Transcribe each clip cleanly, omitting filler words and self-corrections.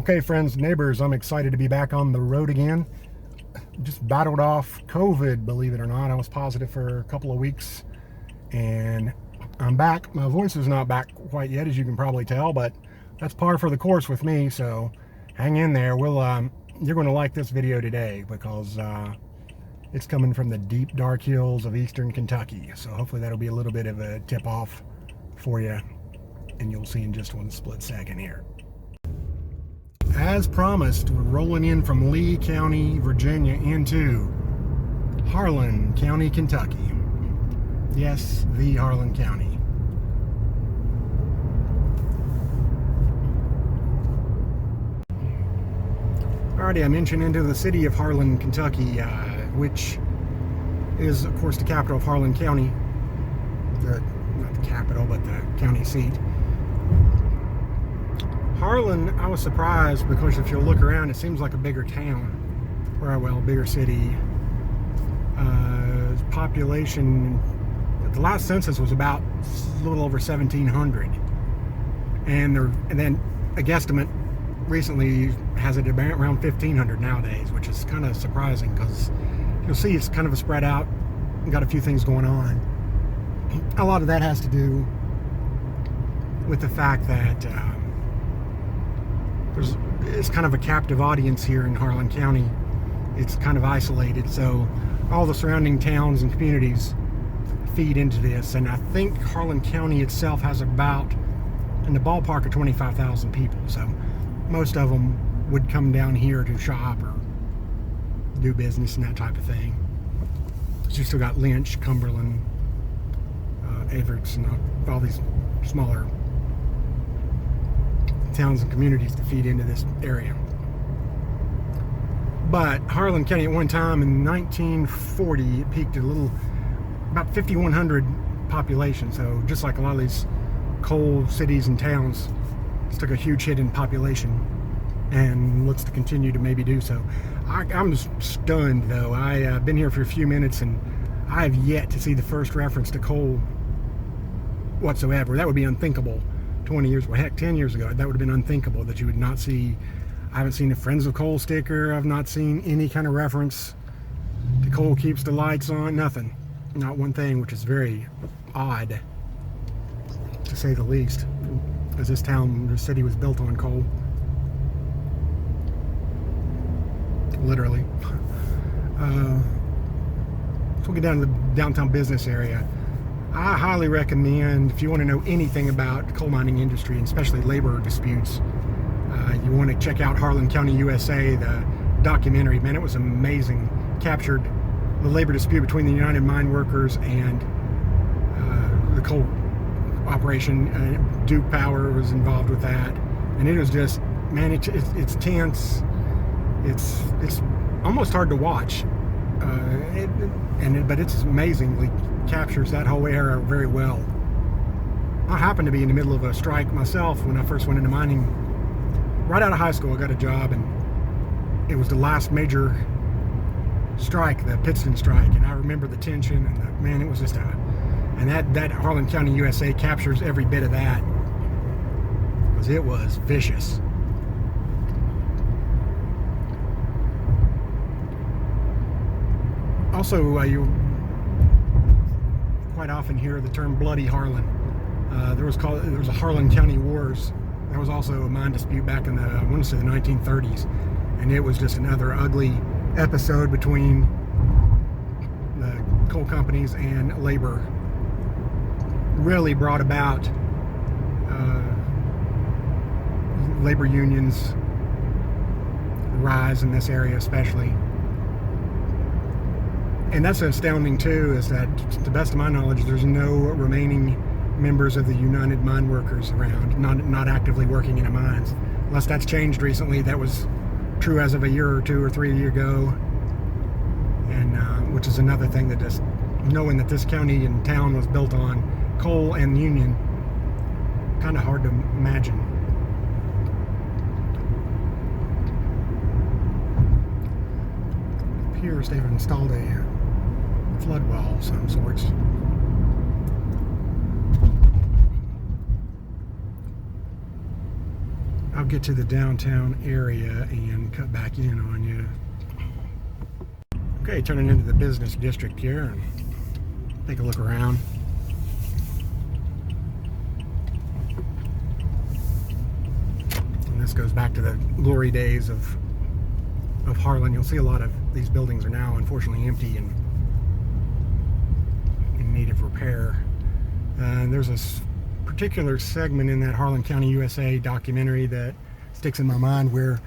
Okay, friends, neighbors, I'm excited to be back on the road again. Just battled off COVID, believe it or not. I was positive for a couple of weeks, and I'm back. My voice is not back quite yet, as you can probably tell, but that's par for the course with me, so hang in there. You're going to like this video today because it's coming from the deep, dark hills of eastern Kentucky, so hopefully that'll be a little bit of a tip-off for you, and you'll see in just one split second here. As promised, we're rolling in from Lee County, Virginia into Harlan County, Kentucky. Yes, the Harlan County. Alrighty, I'm inching into the city of Harlan, Kentucky, which is, of course, the capital of Harlan County. Not the capital, but the county seat. Harlan, I was surprised because if you look around, it seems like a bigger town, or well, bigger city. Population, the last census was about a little over 1,700, and then a guesstimate recently has it around 1,500 nowadays, which is kind of surprising because you'll see it's kind of a spread out, got a few things going on. A lot of that has to do with the fact that it's kind of a captive audience here in Harlan County. It's kind of isolated, so all the surrounding towns and communities feed into this, and I think Harlan County itself has about, in the ballpark, of 25,000 people, so most of them would come down here to shop or do business and that type of thing. So you still got Lynch, Cumberland, Everett, and all these smaller towns and communities to feed into this area. But Harlan County at one time in 1940, it peaked at about 5,100 population. So just like a lot of these coal cities and towns, it's took a huge hit in population and looks to continue to maybe do so. I'm stunned though. I've been here for a few minutes and I have yet to see the first reference to coal whatsoever. That would be unthinkable 20 years, well, heck, 10 years ago, that would have been unthinkable that you would not see. I haven't seen a Friends of Coal sticker. I've not seen any kind of reference to coal keeps the lights on. Nothing. Not one thing, which is very odd, to say the least, as this city was built on coal. Literally. So we'll get down to the downtown business area. I highly recommend, if you want to know anything about the coal mining industry, and especially labor disputes, you want to check out Harlan County, USA, the documentary. Man, it was amazing. Captured the labor dispute between the United Mine Workers and the coal operation. Duke Power was involved with that, and it was just, man, it's tense. It's almost hard to watch, but it's amazingly captures that whole era very well. I happened to be in the middle of a strike myself when I first went into mining. Right out of high school, I got a job, and it was the last major strike, the Pittston strike, and I remember the tension, and man, it was just and that Harlan County, USA captures every bit of that, because it was vicious. Also, you quite often hear the term Bloody Harlan. There was a Harlan County Wars. There was also a mine dispute back in I want to say the 1930s, and it was just another ugly episode between the coal companies and labor. Really brought about labor unions' rise in this area, especially. And that's astounding too, is that, to the best of my knowledge, there's no remaining members of the United Mine Workers around, not actively working in the mines. Unless that's changed recently. That was true as of a year or 2 or 3 years ago. And which is another thing, that just knowing that this county and town was built on coal and union, kind of hard to imagine. It appears they've installed a flood wall of some sorts. I'll get to the downtown area and cut back in on you. Okay, turning into the business district here and take a look around. And this goes back to the glory days of Harlan. You'll see a lot of these buildings are now unfortunately empty and in need of repair. And there's a particular segment in that Harlan County, USA documentary that sticks in my mind where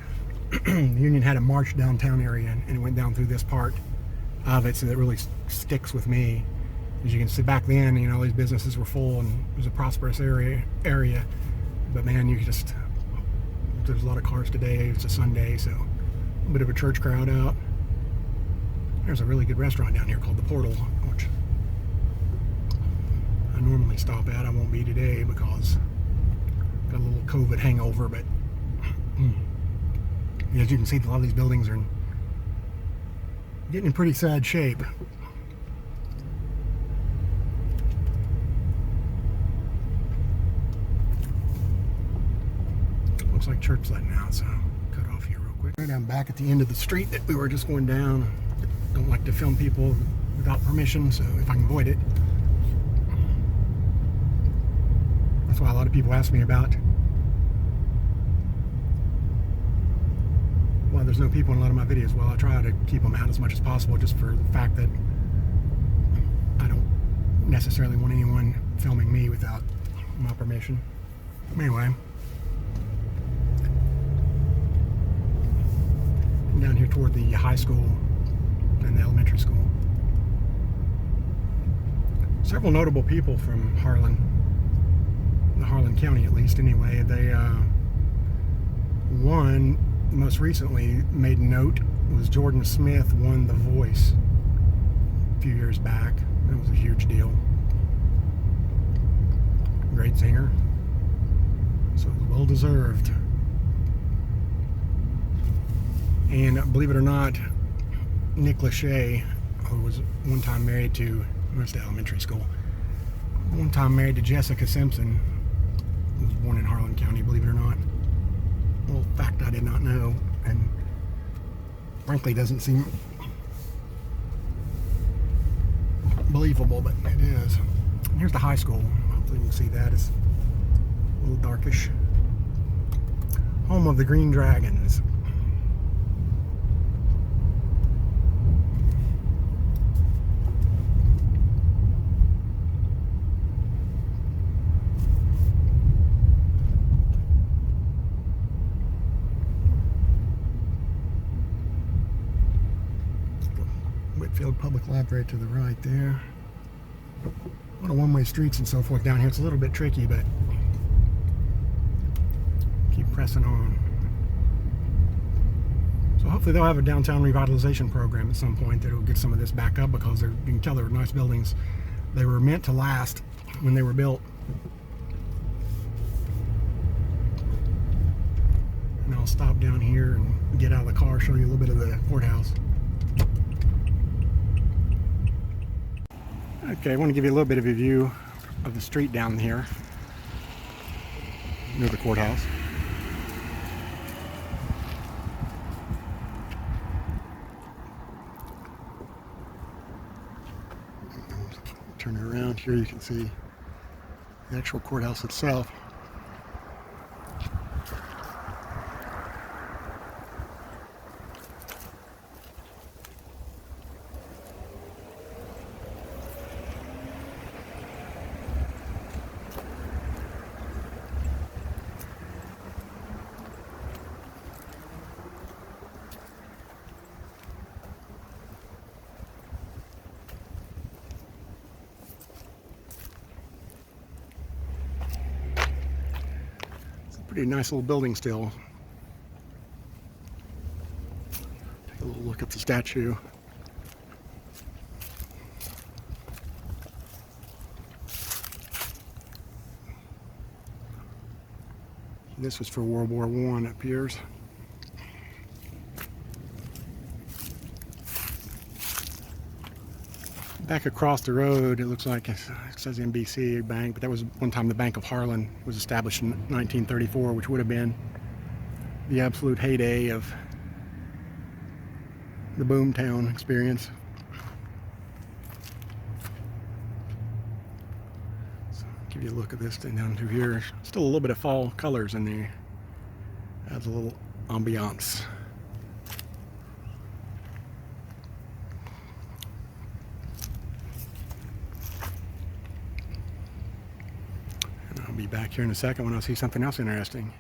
the Union had a march downtown area and it went down through this part of it, so that really sticks with me. As you can see, back then, you know, these businesses were full and it was a prosperous area. But man, there's a lot of cars today. It's a Sunday, so a bit of a church crowd out. There's a really good restaurant down here called the Portal, which I normally stop at. I won't be today because I've got a little COVID hangover, but as you can see, a lot of these buildings are getting in pretty sad shape. Looks like church letting out, so cut off here real quick. Right, I'm back at the end of the street that we were just going down. Don't like to film people without permission, so if I can avoid it. That's why a lot of people ask me about why there's no people in a lot of my videos. Well, I try to keep them out as much as possible just for the fact that I don't necessarily want anyone filming me without my permission. Anyway, down here toward the high school and the elementary school. Several notable people from Harlan, the Harlan County at least anyway. They one most recently made note was Jordan Smith won The Voice a few years back. That was a huge deal. Great singer, so it was well deserved. And believe it or not, Nick Lachey, who was one time married to, where's the elementary school, one time married to Jessica Simpson, who was born in Harlan County, believe it or not. Well, fact I did not know, and frankly doesn't seem believable, but it is. And here's the high school. Hopefully you can see that. It's a little darkish. Home of the Green Dragons. Whitfield Public Library to the right there. A lot of one-way streets and so forth down here. It's a little bit tricky, but keep pressing on. So hopefully they'll have a downtown revitalization program at some point that will get some of this back up, because you can tell they're nice buildings. They were meant to last when they were built. And I'll stop down here and get out of the car, show you a little bit of the courthouse. Okay, I want to give you a little bit of a view of the street down here near the courthouse. Turn it around here, you can see the actual courthouse itself. Pretty nice little building still. Take a little look at the statue. This was for World War I, it appears. Back across the road, it looks like it says NBC Bank, but that was one time the Bank of Harlan. Was established in 1934, which would have been the absolute heyday of the boomtown experience. So give you a look at this thing down through here. Still a little bit of fall colors in there. Adds a little ambiance. And I'll be back here in a second when I see something else interesting.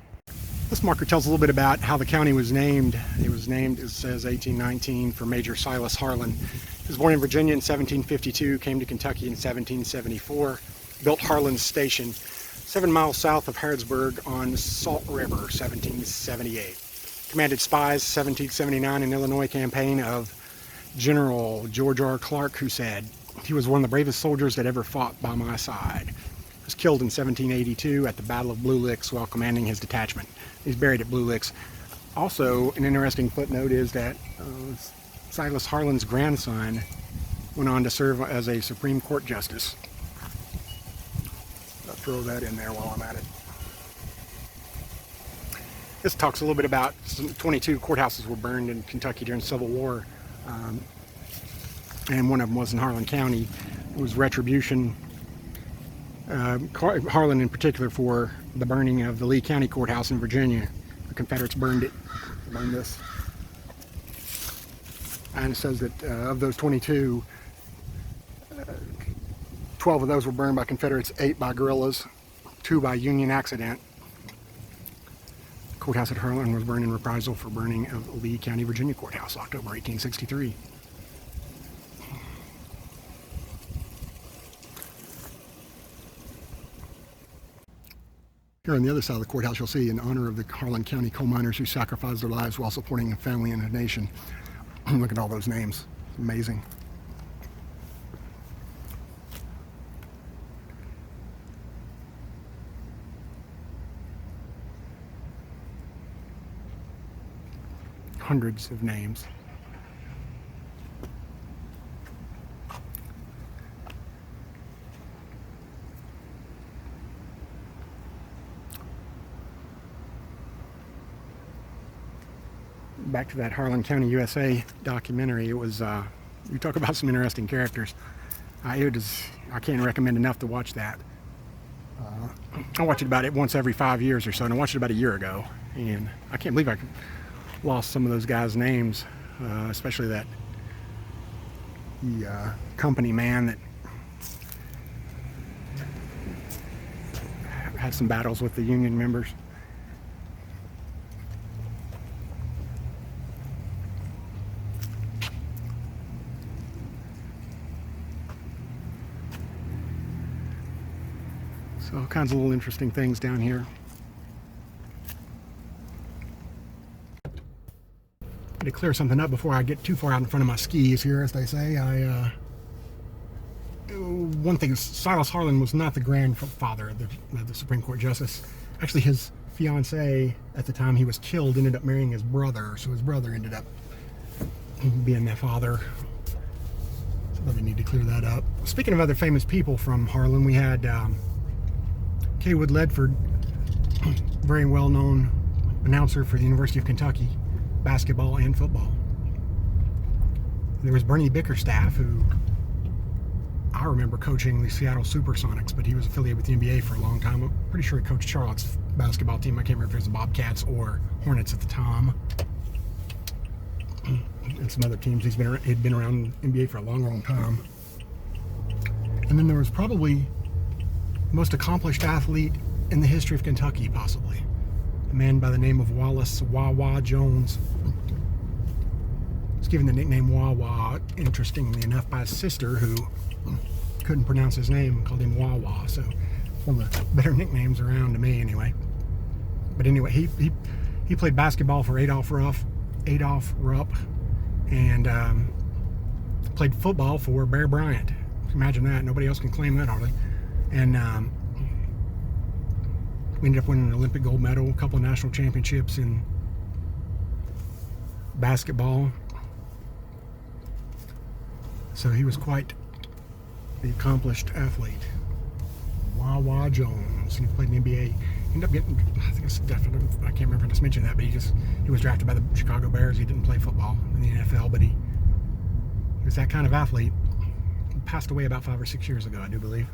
This marker tells a little bit about how the county was named. It was named, it says 1819, for Major Silas Harlan. He was born in Virginia in 1752, came to Kentucky in 1774, built Harlan's Station 7 miles south of Harrodsburg on Salt River, 1778. Commanded spies, 1779 in Illinois campaign of General George R. Clark, who said, "He was one of the bravest soldiers that ever fought by my side." He was killed in 1782 at the Battle of Blue Licks while commanding his detachment. He's buried at Blue Licks. Also, an interesting footnote is that Silas Harlan's grandson went on to serve as a Supreme Court justice. I'll throw that in there while I'm at it. This talks a little bit about 22 courthouses were burned in Kentucky during the Civil War, and one of them was in Harlan County. It was retribution. Harlan in particular for the burning of the Lee County Courthouse in Virginia. The Confederates burned this. And it says that of those 22, 12 of those were burned by Confederates, 8 by guerrillas, 2 by Union accident. The courthouse at Harlan was burned in reprisal for burning of Lee County, Virginia Courthouse, October 1863. Here on the other side of the courthouse, you'll see in honor of the Harlan County coal miners who sacrificed their lives while supporting a family and a nation. Look at all those names. Amazing. Hundreds of names. Back to that Harlan County, USA documentary. It was, you talk about some interesting characters. I can't recommend enough to watch that. I watch it about once every 5 years or so, and I watched it about a year ago. And I can't believe I lost some of those guys' names, especially the company man that had some battles with the union members. So all kinds of little interesting things down here. To clear something up before I get too far out in front of my skis here, as they say, one thing is Silas Harlan was not the grandfather of the Supreme Court justice. Actually, his fiancee at the time he was killed ended up marrying his brother, so his brother ended up being that father. So we need to clear that up. Speaking of other famous people from Harlan, we had Kaywood Ledford, very well-known announcer for the University of Kentucky, basketball and football. There was Bernie Bickerstaff, who I remember coaching the Seattle Supersonics, but he was affiliated with the NBA for a long time. I'm pretty sure he coached Charlotte's basketball team. I can't remember if it was the Bobcats or Hornets at the time. And some other teams. He'd been around NBA for a long, long time. And then there was probably the most accomplished athlete in the history of Kentucky, possibly. A man by the name of Wallace Wawa Jones. He was given the nickname Wawa, interestingly enough, by his sister, who couldn't pronounce his name, called him Wawa. So one of the better nicknames around to me, anyway. But anyway, he played basketball for Adolph Rupp, and played football for Bear Bryant. Imagine that. Nobody else can claim that, hardly. And we ended up winning an Olympic gold medal, a couple of national championships in basketball. So he was quite the accomplished athlete. Wawa Jones. He played in the NBA. ended up getting, I think it's definitely, I can't remember if I just mentioned that, but he was drafted by the Chicago Bears. He didn't play football in the NFL, but he was that kind of athlete. He passed away about 5 or 6 years ago, I do believe.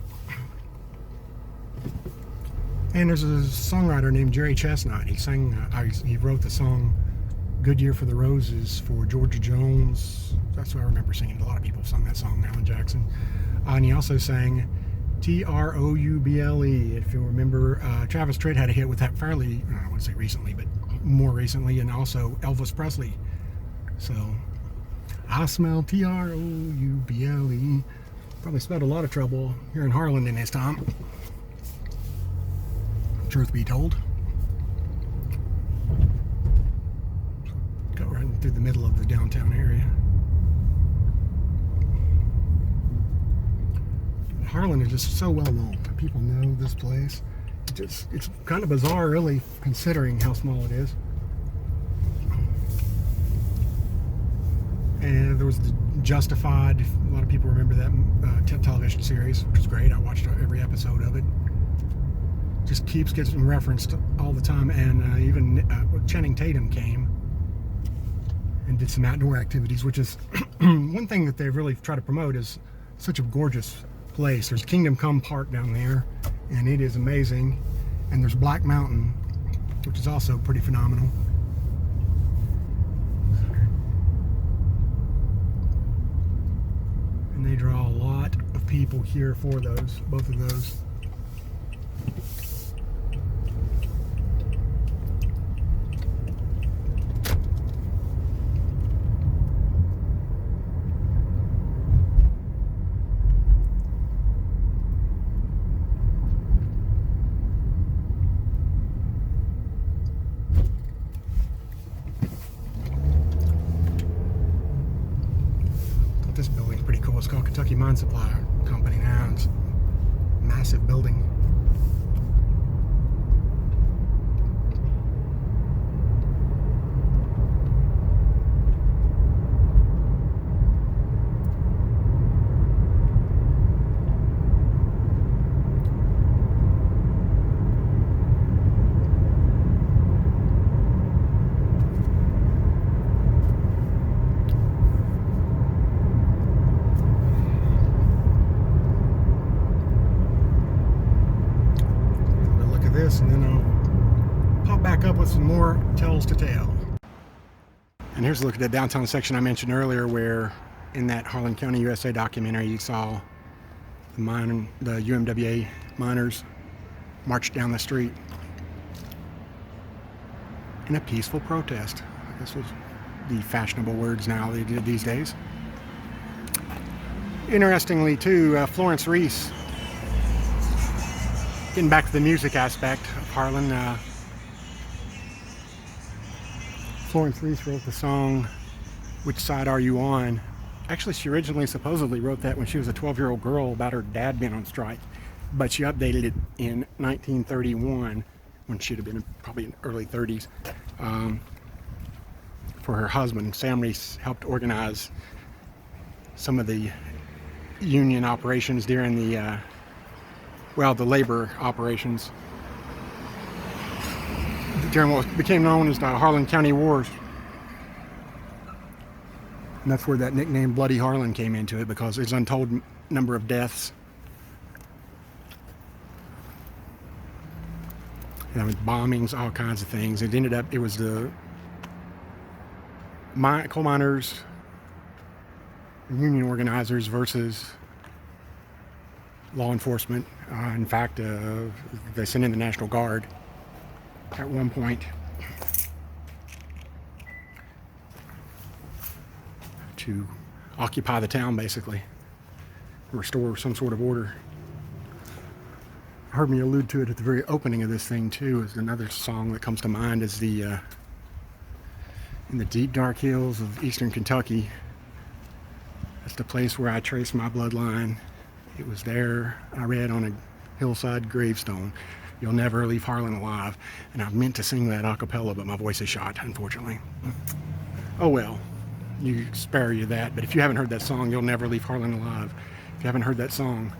And there's a songwriter named Jerry Chestnut. He wrote the song Good Year for the Roses for Georgia Jones. That's what I remember singing. A lot of people sung that song, Alan Jackson. And he also sang Trouble. If you remember, Travis Tritt had a hit with that fairly, I wouldn't say recently, but more recently, and also Elvis Presley. So, I smell Trouble. Probably smelled a lot of trouble here in Harlan in his time. Truth be told. Go right through the middle of the downtown area. Harlan is just so well known. People know this place. It's kind of bizarre, really, considering how small it is. And there was the Justified. A lot of people remember that television series, which was great. I watched every episode of it. Just keeps getting referenced all the time. And even Channing Tatum came and did some outdoor activities, which is one thing that they really try to promote is such a gorgeous place. There's Kingdom Come Park down there, and it is amazing. And there's Black Mountain, which is also pretty phenomenal. And they draw a lot of people here for both of those. This building's pretty cool. It's called Kentucky Mine Supply Company now. It's a massive building. And then I'll pop back up with some more tales to tell. And here's a look at the downtown section I mentioned earlier, where in that Harlan County, USA documentary, you saw the UMWA miners march down the street in a peaceful protest. I guess was the fashionable words now they did these days. Interestingly, too, Florence Reese. Getting back to the music aspect of Harlan, Florence Reese wrote the song Which Side Are You On? Actually, she originally supposedly wrote that when she was a 12-year-old girl about her dad being on strike, but she updated it in 1931 when she'd have been probably in early 30s for her husband. Sam Reese helped organize some of the union operations during the labor operations during what became known as the Harlan County Wars. And that's where that nickname Bloody Harlan came into it, because there's untold number of deaths. With bombings, all kinds of things. It was the coal miners, union organizers versus law enforcement. In fact, they sent in the National Guard at one point to occupy the town, basically, restore some sort of order. I heard me allude to it at the very opening of this thing too. Is another song that comes to mind is in the deep dark hills of eastern Kentucky. That's the place where I traced my bloodline. It was there I read on a hillside gravestone, "You'll never leave Harlan alive." And I meant to sing that a cappella, but my voice is shot, unfortunately. Oh well, you spare you that. But if you haven't heard that song, "You'll Never Leave Harlan Alive," if you haven't heard that song,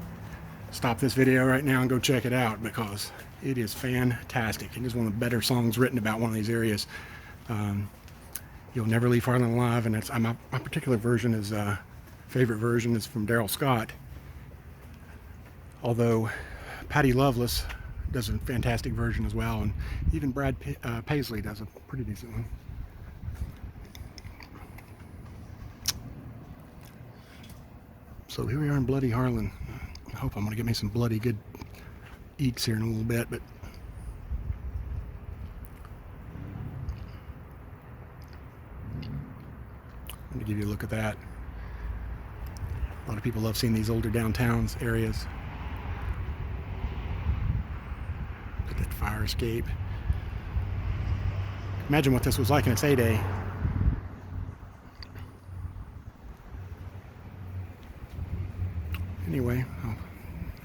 stop this video right now and go check it out, because it is fantastic. It is one of the better songs written about one of these areas. You'll Never Leave Harlan Alive, and it's my particular version is favorite version is from Daryl Scott. Although Patty Loveless does a fantastic version as well, and even Brad Paisley does a pretty decent one. So here we are in bloody Harlan. I hope I'm going to get me some bloody good eats here in a little bit, but I'm going to give you a look at that. A lot of people love seeing these older downtowns areas. Look at that fire escape. Imagine what this was like in its heyday. Anyway, I'll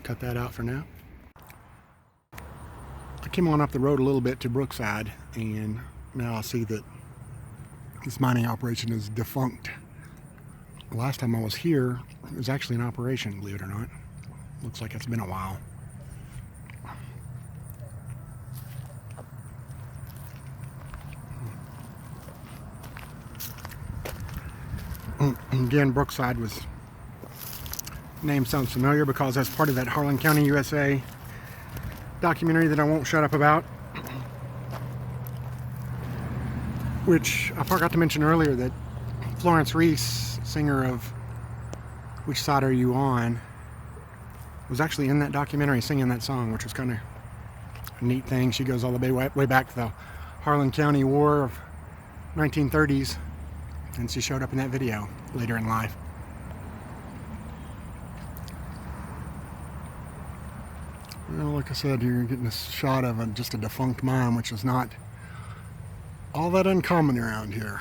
cut that out for now. I came on up the road a little bit to Brookside, and now I see that this mining operation is defunct. The last time I was here, it was actually in operation, believe it or not. Looks like it's been a while. Again, Brookside was name sounds familiar because that's part of that Harlan County, USA documentary that I won't shut up about, which I forgot to mention earlier that Florence Reese, singer of Which Side Are You On, was actually in that documentary singing that song, which was kind of a neat thing. She goes all the way back to the Harlan County War of 1930s, and she showed up in that video later in life. Well, like I said, you're getting a shot of just a defunct mine, which is not all that uncommon around here.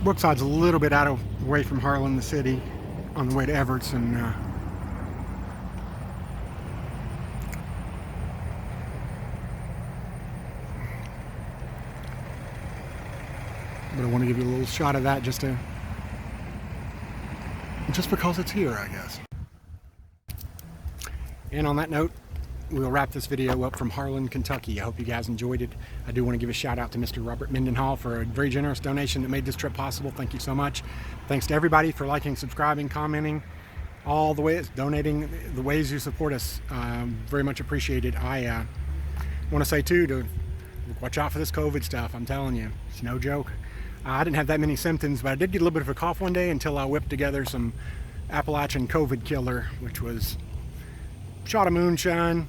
Brookside's a little bit away from Harlan, the city, on the way to Everts, and but I want to give you a little shot of that just because it's here, I guess. And on that note, we'll wrap this video up from Harlan, Kentucky. I hope you guys enjoyed it. I do want to give a shout out to Mr. Robert Mendenhall for a very generous donation that made this trip possible. Thank you so much. Thanks to everybody for liking, subscribing, commenting, all the ways, donating, the ways you support us. Very much appreciated. I want to say too, to watch out for this COVID stuff. I'm telling you, it's no joke. I didn't have that many symptoms, but I did get a little bit of a cough one day until I whipped together some Appalachian COVID killer, which was a shot of moonshine,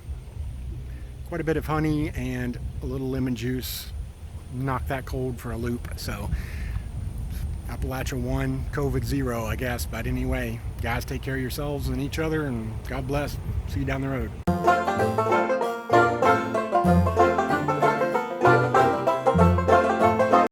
quite a bit of honey, and a little lemon juice. Knocked that cold for a loop. So Appalachia 1, COVID 0, I guess. But anyway, guys, take care of yourselves and each other, and God bless. See you down the road.